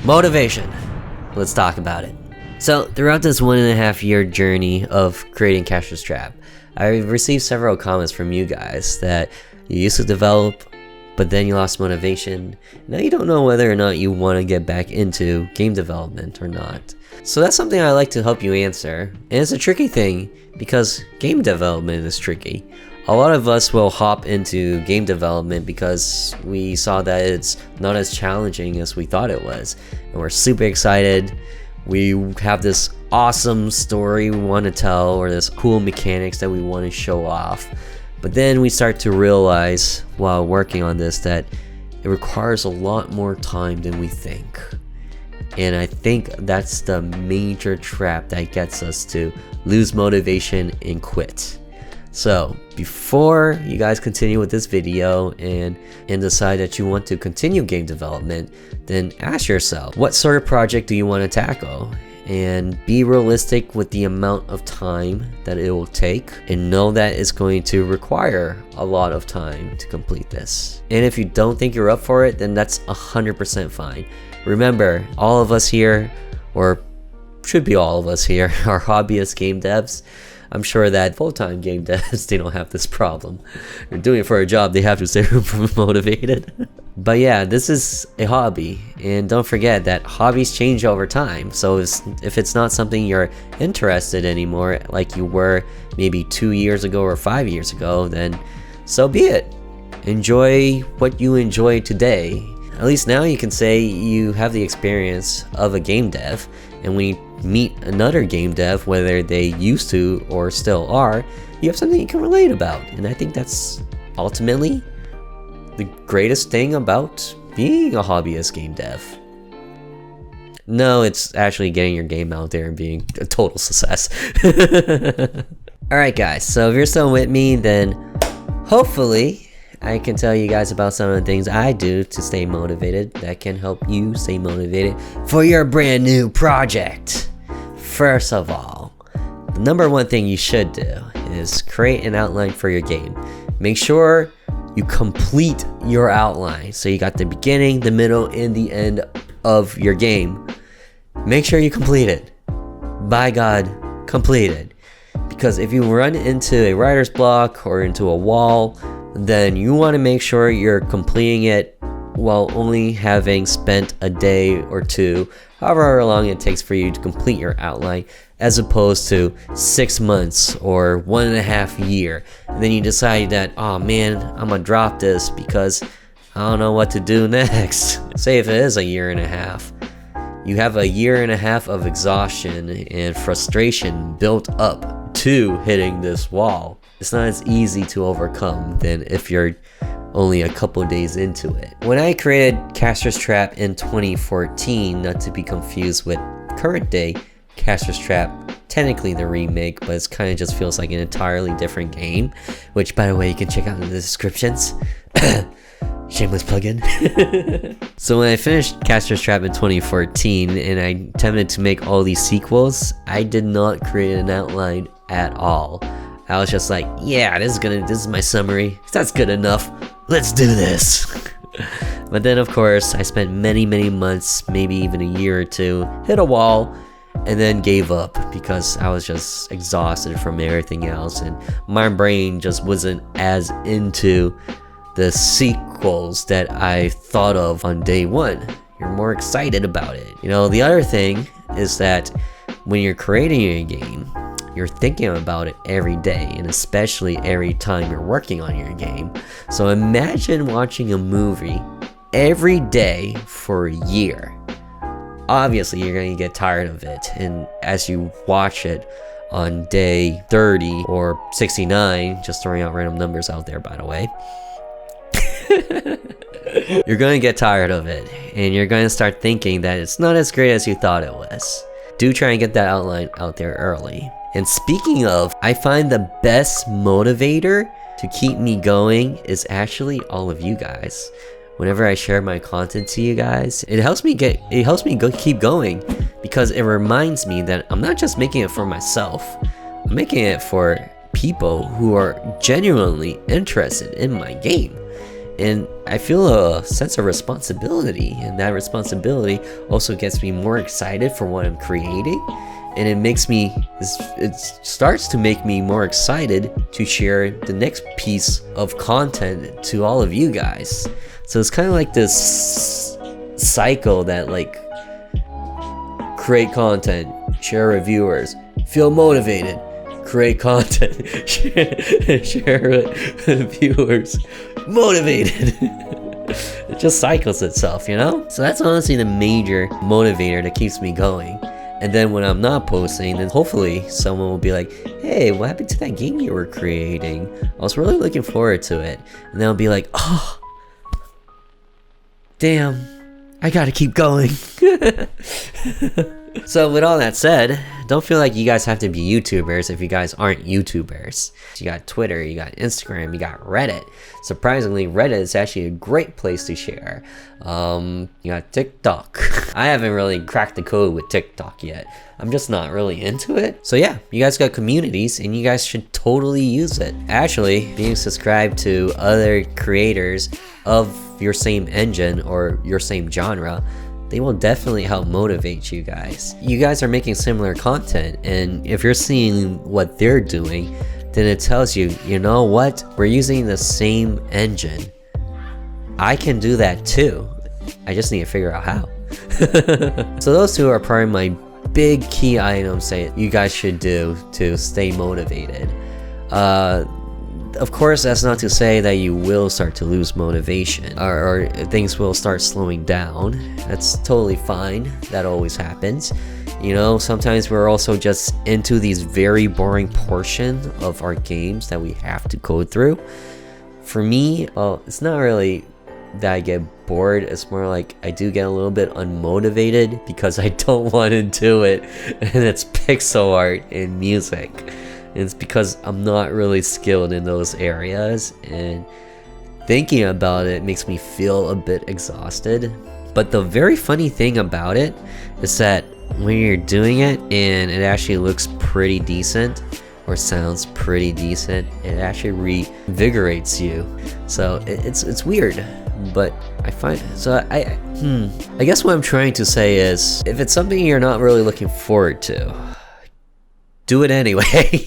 Motivation. Let's talk about it. So, throughout this 1.5 year journey of creating Castor's Trap, I've received several comments from you guys that you used to develop, but then you lost motivation. Now you don't know whether or not you want to get back into game development or not. So that's something I like to help you answer. And it's a tricky thing because game development is tricky. A lot of us will hop into game development because we saw that it's not as challenging as we thought it was. And we're super excited. We have this awesome story we want to tell, or this cool mechanics that we want to show off. But then we start to realize while working on this that it requires a lot more time than we think. And I think that's the major trap that gets us to lose motivation and quit. So before you guys continue with this video and decide that you want to continue game development, then ask yourself, what sort of project do you want to tackle? And be realistic with the amount of time that it will take, and know that it's going to require a lot of time to complete this. And if you don't think you're up for it, then that's 100% fine. Remember, all of us here, or should be all of us here, are hobbyist game devs. I'm sure that full-time game devs, they don't have this problem. They're doing it for a job, they have to stay motivated. But yeah, this is a hobby, and don't forget that hobbies change over time. So if it's not something you're interested in anymore, like you were maybe 2 years ago or 5 years ago, then so be it. Enjoy what you enjoy today. At least now you can say you have the experience of a game dev, and when you meet another game dev, whether they used to or still are, you have something you can relate about. And I think that's ultimately the greatest thing about being a hobbyist game dev. No, it's actually getting your game out there and being a total success. Alright guys, so if you're still with me, then hopefully I can tell you guys about some of the things I do to stay motivated that can help you stay motivated for your brand new project. First of all, the number one thing you should do is create an outline for your game. Make sure you complete your outline. So you got the beginning, the middle, and the end of your game. Make sure you complete it. By God, complete it. Because if you run into a writer's block or into a wall, then you want to make sure you're completing it while only having spent a day or two, however long it takes for you to complete your outline, as opposed to 6 months or 1.5 years. And then you decide that, oh man, I'm gonna drop this because I don't know what to do next. Say if it is a 1.5 years, you have a 1.5 years of exhaustion and frustration built up to hitting this wall. It's not as easy to overcome than if you're only a couple days into it. When I created Castor's Trap in 2014, not to be confused with current day Castor's Trap, technically the remake, but it kind of just feels like an entirely different game, which by the way you can check out in the descriptions. Shameless plug-in. So when I finished Castor's Trap in 2014 and I attempted to make all these sequels, I did not create an outline at all. I was just like, yeah, this is my summary. That's good enough. Let's do this. But then of course, I spent many months, maybe even a year or two, hit a wall, and then gave up because I was just exhausted from everything else, and my brain just wasn't as into the sequels that I thought of on day one. You're more excited about it. You know, the other thing is that when you're creating a game, you're thinking about it every day, and especially every time you're working on your game. So imagine watching a movie every day for a year. Obviously, you're going to get tired of it, and as you watch it on day 30 or 69, just throwing out random numbers out there by the way, you're going to get tired of it, and you're going to start thinking that it's not as great as you thought it was. Do try and get that outline out there early. And speaking of, I find the best motivator to keep me going is actually all of you guys. Whenever I share my content to you guys, it helps me keep going, because it reminds me that I'm not just making it for myself. I'm making it for people who are genuinely interested in my game. And I feel a sense of responsibility, and that responsibility also gets me more excited for what I'm creating. And it starts to make me more excited to share the next piece of content to all of you guys. So it's kind of like this cycle that, like, create content, share reviewers, feel motivated, create content, share viewers, motivated. It just cycles itself, you know? So that's honestly the major motivator that keeps me going. And then when I'm not posting, then hopefully someone will be like, hey, what happened to that game you were creating? I was really looking forward to it. And they'll be like, oh, damn, I gotta keep going. So with all that said, don't feel like you guys have to be YouTubers if you guys aren't YouTubers. You got Twitter, you got Instagram, you got Reddit. Surprisingly, Reddit is actually a great place to share. You got TikTok. I haven't really cracked the code with TikTok yet. I'm just not really into it. So yeah, you guys got communities and you guys should totally use it. Actually, being subscribed to other creators of your same engine or your same genre, they will definitely help motivate you guys. You guys are making similar content, and if you're seeing what they're doing, then it tells you, you know what? We're using the same engine. I can do that too. I just need to figure out how. So those two are probably my big key items that you guys should do to stay motivated. Of course, that's not to say that you will start to lose motivation or things will start slowing down. That's totally fine. That always happens. You know, sometimes we're also just into these very boring portions of our games that we have to go through. For me, it's not really that I get bored. It's more like I do get a little bit unmotivated because I don't want to do it, and it's pixel art and music. It's because I'm not really skilled in those areas, and thinking about it makes me feel a bit exhausted. But the very funny thing about it is that when you're doing it and it actually looks pretty decent or sounds pretty decent, it actually revigorates you. So it's weird, but I find I guess what I'm trying to say is, if it's something you're not really looking forward to, do it anyway.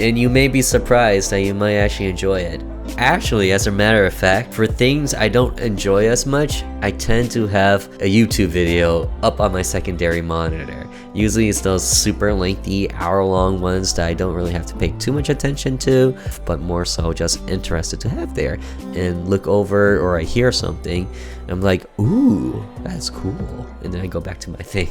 And you may be surprised that you might actually enjoy it. Actually, as a matter of fact, for things I don't enjoy as much, I tend to have a YouTube video up on my secondary monitor. Usually it's those super lengthy hour-long ones that I don't really have to pay too much attention to, but more so just interested to have there and look over, or I hear something and I'm like, ooh, that's cool, and then I go back to my thing.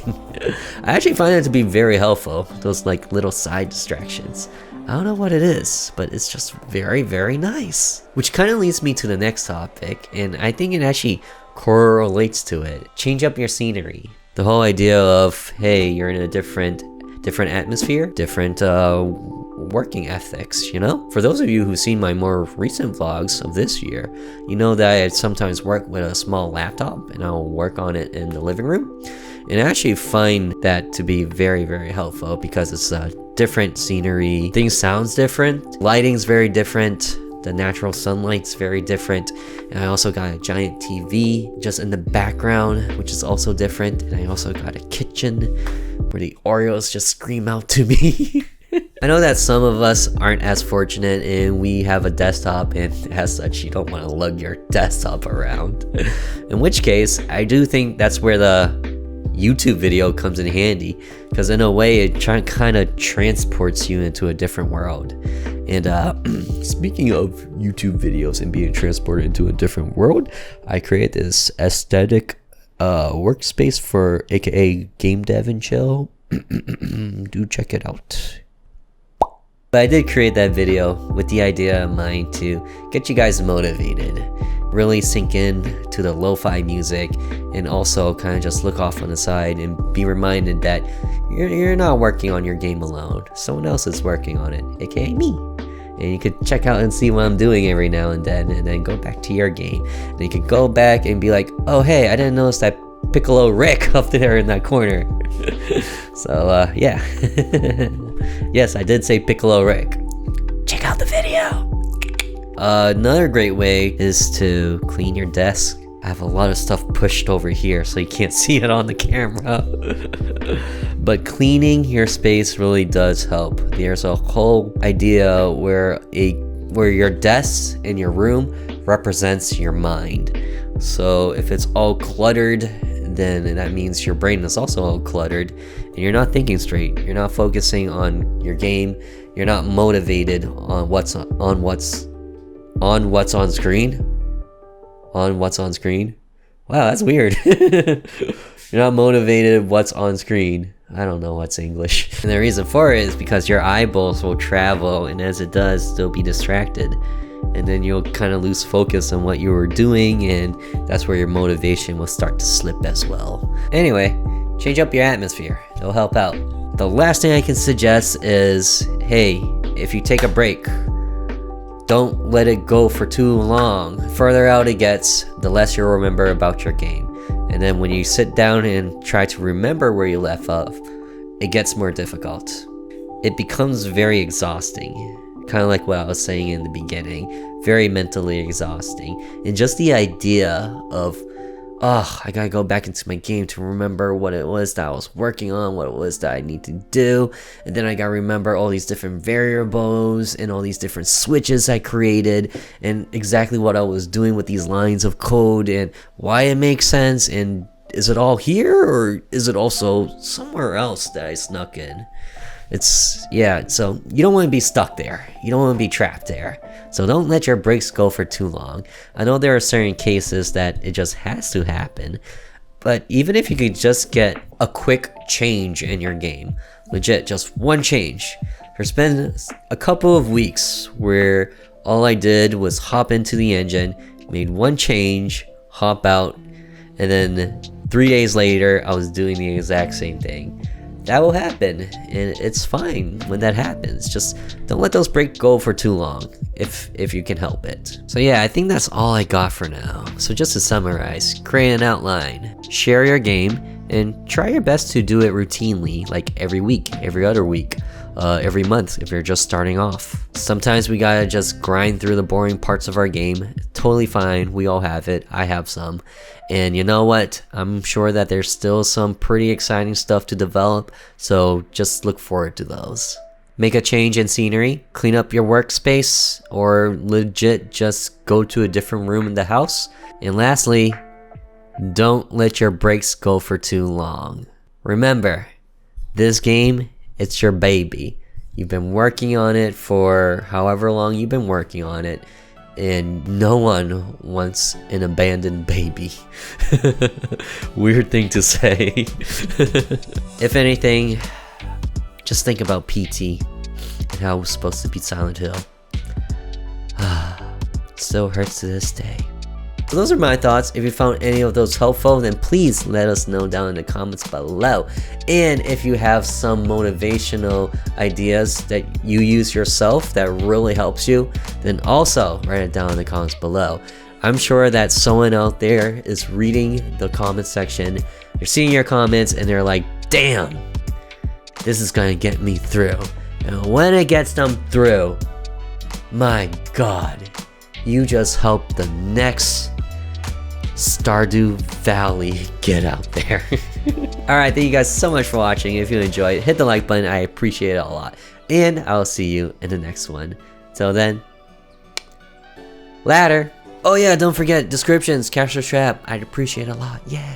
I actually find it to be very helpful, those like little side distractions. I don't know what it is, but it's just very, very nice. Which kind of leads me to the next topic, and I think it actually correlates to it. Change up your scenery. The whole idea of, hey, you're in a different atmosphere, different working ethics, you know? For those of you who've seen my more recent vlogs of this year, you know that I sometimes work with a small laptop and I'll work on it in the living room. And I actually find that to be very, very helpful because it's different scenery, things sounds different, lighting's very different, the natural sunlight's very different, and I also got a giant TV just in the background, which is also different, and I also got a kitchen where the Oreos just scream out to me. I know that some of us aren't as fortunate and we have a desktop, and as such you don't want to lug your desktop around. In which case, I do think that's where the YouTube video comes in handy, because in a way it kind of transports you into a different world. And speaking of YouTube videos and being transported into a different world, I created this aesthetic workspace for aka game dev and chill. Do check it out. But I did create that video with the idea in mind to get you guys motivated, really sink in to the lo-fi music, and also kind of just look off on the side and be reminded that you're not working on your game alone. Someone else is working on it, aka me. And you could check out and see what I'm doing every now and then go back to your game. And you could go back and be like, oh hey, I didn't notice that Piccolo Rick up there in that corner. So yeah. Yes, I did say Piccolo Rick. Check out the video. Another great way is to clean your desk. I have a lot of stuff pushed over here so you can't see it on the camera. But cleaning your space really does help. There's a whole idea where your desk in your room represents your mind. So if it's all cluttered, then that means your brain is also all cluttered and you're not thinking straight. You're not focusing on your game. You're not motivated on what's on screen. On what's on screen? Wow, that's weird. You're not motivated what's on screen. I don't know what's English. And the reason for it is because your eyeballs will travel, and as it does, they'll be distracted. And then you'll kind of lose focus on what you were doing, and that's where your motivation will start to slip as well. Anyway, change up your atmosphere. It'll help out. The last thing I can suggest is, hey, if you take a break, don't let it go for too long. The further out it gets, the less you'll remember about your game. And then when you sit down and try to remember where you left off, it gets more difficult. It becomes very exhausting. Kind of like what I was saying in the beginning. Very mentally exhausting. And just the idea of, I gotta go back into my game to remember what it was that I was working on, what it was that I need to do, and then I gotta remember all these different variables and all these different switches I created, and exactly what I was doing with these lines of code, and why it makes sense, and is it all here, or is it also somewhere else that I snuck in? So you don't want to be stuck there. You don't want to be trapped there. So don't let your breaks go for too long. I know there are certain cases that it just has to happen, but even if you could just get a quick change in your game, legit, just one change. There's been a couple of weeks where all I did was hop into the engine, made one change, hop out, and then 3 days later, I was doing the exact same thing. That will happen, and it's fine when that happens. Just don't let those breaks go for too long, if you can help it. So yeah, I think that's all I got for now. So just to summarize, create an outline, share your game, and try your best to do it routinely, like every week, every other week, every month if you're just starting off. Sometimes we gotta just grind through the boring parts of our game. Totally fine, we all have it. I have some. And you know what? I'm sure that there's still some pretty exciting stuff to develop, so just look forward to those. Make a change in scenery, clean up your workspace, or legit just go to a different room in the house. And lastly, don't let your breaks go for too long. Remember, this game, it's your baby. You've been working on it for however long you've been working on it, and no one wants an abandoned baby. Weird thing to say. If anything, just think about PT and how it was supposed to be Silent Hill. Still hurts to this day. So those are my thoughts. If you found any of those helpful, then please let us know down in the comments below. And if you have some motivational ideas that you use yourself that really helps you, then also write it down in the comments below. I'm sure that someone out there is reading the comment section, they're seeing your comments, and they're like, damn, this is gonna get me through. And when it gets them through, my God, you just help the next Stardew Valley get out there. Alright, thank you guys so much for watching. If you enjoyed, hit the like button. I appreciate it a lot. And I'll see you in the next one. Till then, later. Oh yeah, don't forget, descriptions, Capture Trap. I'd appreciate it a lot. Yeah.